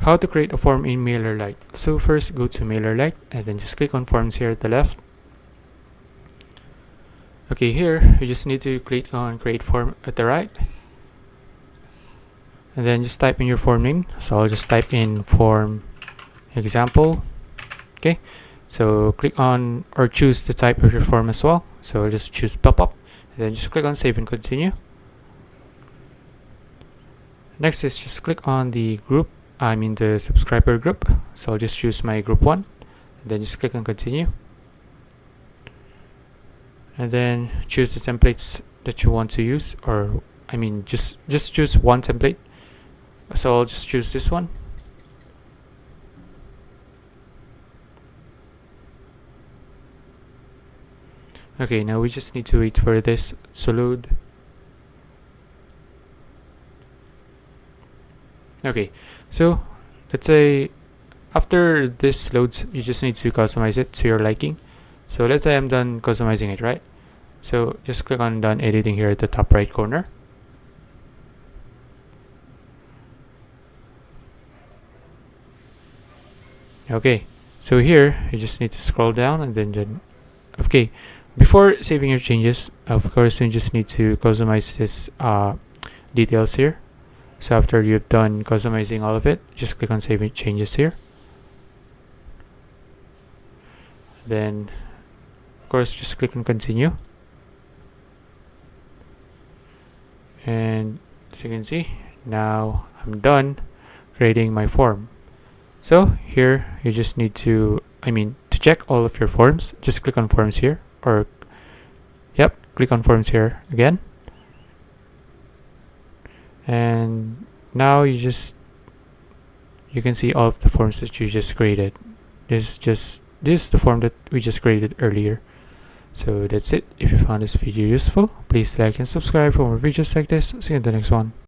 How to create a form in MailerLite. So first go to MailerLite and then just click on forms here at the left. Okay, here you just need to click on create form at the right, and then just type in your form name. So I'll just type in form example. Okay, so click on or choose the type of your form as well. So I'll just choose pop-up, and then just click on save and continue. Next is just click on the group, the subscriber group. So I'll just choose my group 1, and then just click on continue, and then choose the templates that you want to use, or just choose one template. So I'll just choose this one. Okay, now we just need to wait for this to load. Okay, so let's say after this loads, you just need to customize it to your liking. So let's say I'm done customizing it, right? So just click on done editing here at the top right corner. Okay, so here you just need to scroll down, and then okay, before saving your changes, of course you just need to customize this details here. So after you've done customizing all of it, just click on save changes here. Then of course just click on continue, and as you can see, now I'm done creating my form. So here you just need to check all of your forms, just click on forms here, or click on forms here again, and now you can see all of the forms that you just created. This is the form that we just created earlier. So that's it. If you found this video useful, please like and subscribe for more videos like this. See you in the next one.